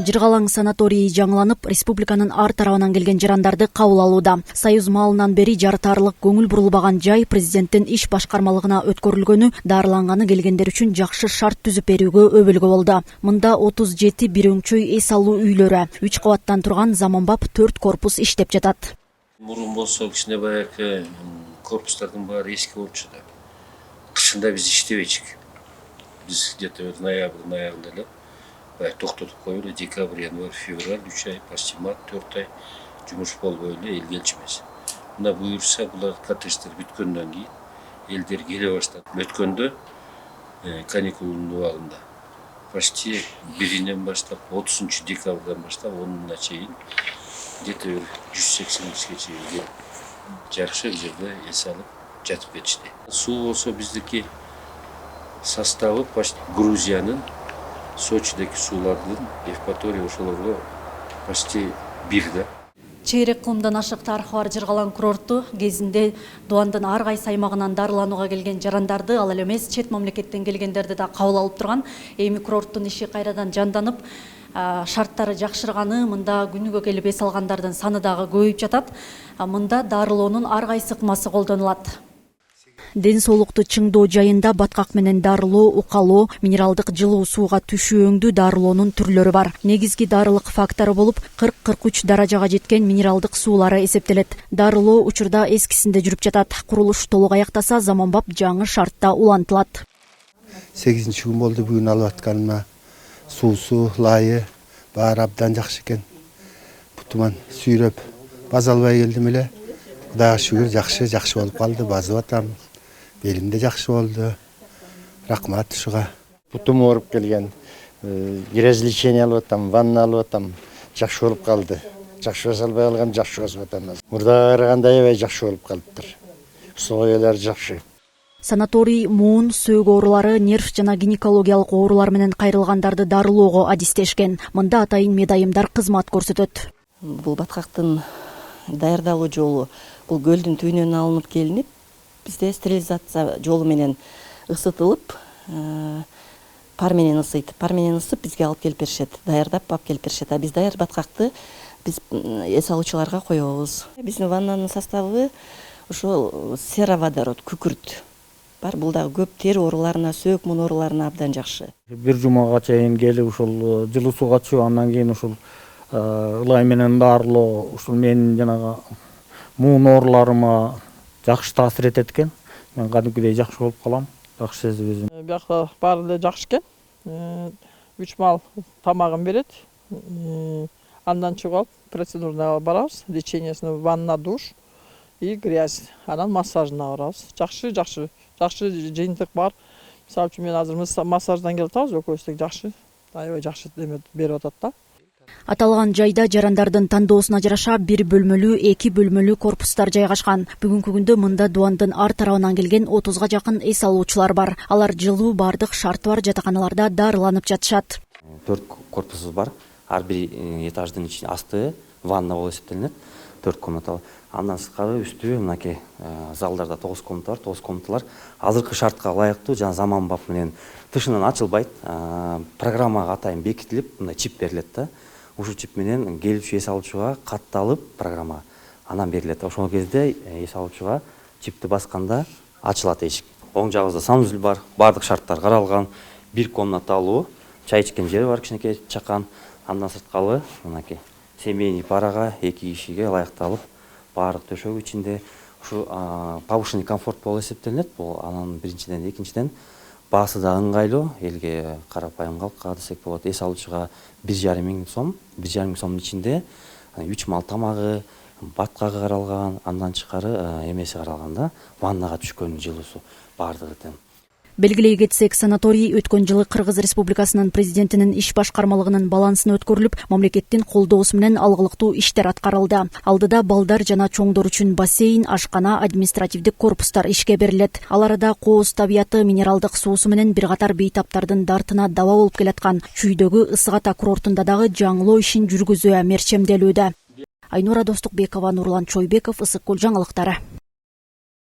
Жыргалаң санаторийи жаңыланып, республиканын ар тарабынан келген жарандарды кабыл алууда. Союз маалынан бери жарытарлык көңүл бурулбаган жай президенттин иш башкармалыгына өткөрүлгөнү дарыланганы келгендер үчүн жакшы шарт түзүп берүүгө өбөлгө болду. Мында 37 бир өңчөй эс алуу үйлөрү, 3 кабаттан турган заманбап 4 корпус иштеп жатат. Мурун болсо кичине баягы корпустардын баары эски болчу да. Кышында биз иштебейчик. Биз где-то ноябрь аягында эле баягы токтотуп коюп эле декабрь, январь, февраль 3 ай, почти мart 4 ай жумуш болбой эле эл келчүбүз. Мына буюрса булар коттедждер бүткөндөн кийин элдер келе баштады. Өткөндө каникулдун убагында почти 1-ден баштап 30 декабрдан баштап 10-на чейин где-то 180 кишиге чейин келип жакшы жерде эс алып жатып кетишти. Суу болсо биздики составы почти Грузиянын Сочидеги суулардын Евпатория ошолорго почти бир да. Чейрек кылымдан ашык тарыхы бар Жыргалаң курорту кезинде Дуандын ар кайсы аймагынан дарыланууга келген жарандарды, ал эле эмес чет мамлекеттен келгендерди да кабыл алып турган. Эми курорттун иши кайрадан жанданып, шарттары жакшырганы, мында күнүгө келип эс алгандардын саны дагы көбөйүп жатат. Мында дарылоонун ар кайсы ыкмасы колдонулат. Ден соолукту чыңдоо жайында баткак менен дарылоо, укалоо, минералдык жылуу сууга түшүү өңдүү дарылоонун түрлөрү бар. Негизги дарылык фактору болуп 40-43 даражага жеткен минералдык суулары эсептелет. Дарылоо учурда эскисинде жүрүп жатат. Курулуш толук аяктаса, заманбап жаңы шартта улантылат. 8-күн болду бүгүн алып атканыма. Суусу, лайы баары абдан жакшы экен. Бутуман сүйрөп база албай келдим эле. Кудайга шүгүр жакшы болуп калды, базып атам. Белимде жакшы болду. Рахмат ушуга. Бутум ооруп келген. Различение алып атам, ванна алып атам. Жакшы болуп калды. Жакшы баса албай калган жакшы басып атам. Мурдага караганда аябай жакшы болуп калыптыр. Условиялар жакшы. Санаторий муун, сөөгү оорулары, нерв жана гинекологиялык оорулар менен кайрылгандарды дарылоого адистешкен. Мында атайын медайымдар кызмат көрсөтөт. Бул баткактын даярдалуу жолу бул көлдүн түбүнөн алынып келинип, бизде стерилизация жолу менен ысытылып, пар менен ысыйт. Пар менен ысып бизге алып келип беришет, даярдап алып келип беришет. А биз даяр баткакты биз эс алуучуларга коебуз. Биздин ваннанын составы ошол сероводород, күкүрт бар. Бул дагы көп тери ооруларына, сөөк муун ооруларына абдан жакшы. Бир жумага чейин келип ушул жылуу сууга түшүп, андан кийин ушул ылай менен дарылоо ушул менин жанагы муун ооруларыма жакшы таасир этет экен. Мен кадимкидей жакшы болуп калам, жакшы сезип өзүм. Бияқта баары эле жакшы экен. 3 маал тамагын берет. Андан чыгып алып процедурага барабыз. Лечениесине ванна, душ и грязь. Анан массажына барабыз. Жакшы жыйынтык бар. Мисалы үчүн мен азыр массаждан келип атабыз, экөөбүз жакшы. Аябай жакшы эме берип атат да. Аталган жайда жарандардын тандоосуна жараша 1 бөлмөлүү, 2 бөлмөлүү корпустар жайгашкан. Бүгүнкү күндө мында Дуандын ар тарабынан келген 30га жакын эс алуучулар бар. Алар жылуу бардык шарты бар жатаканаларда дарыланып жатышат. 4 корпусубуз бар. Ар бир этаждын ичинде асты ванна болуп эсептелинет. 4 комнаталы. Андан сырткары үстү мынакей залдарда 9 комната бар. 9 комнаталар азыркы шартка ылайыктуу жана заманбап менен тышынан ачылбайт. Программага атайын бекитилип, мындай чип берилет да. Ушул чип менен келүүчү эс алуучуга катталып программа анан берилет. Ошол кезде эс алуучуга чипти басканда ачылат эшик. Оң жагыбызда санузел бар, бардык шарттар каралган. 1 комнаталуу, чай ичкен жери бар, кичинекей чакан. Андан сырткары мынакей семейный парага 2 кишиге ылайыкталып, бардык төшөгү ичинде ушу повышенный комфорт болуп эсептелинет. Бул анан биринчиден, экинчиден баасы да ыңгайлуу, элге карапайым калкка десек болот. Эс алуучуга 1,5 миң сом, 1,5 миң сомдун ичинде 3 маал тамагы, баткагы каралган, андан тышкары эмеси каралган да, ваннага түшкөн жылуусу бардыгы тең. Белгилей кетсек, санаторий өткөн жылы Кыргыз Республикасынын президентинин иш башкармалыгынын балансына өткөрүлүп, мамлекеттин колдоосу менен алгылыктуу иштер аткарылды. Алдыда балдар жана чоңдор үчүн бассейн, ашкана, административдик корпустар ишке берилет. Ал арада кооз табияты, минералдык суусу менен бир катар бейтаптардын дартына даба болуп келаткан Чүйдөгү Ысык Ата курортунда дагы жаңылоо ишин жүргүзүү мерчемделүүдө. Айнура Достукбекова, Нурлан Чойбеков, Ысык Көл жаңылыктары.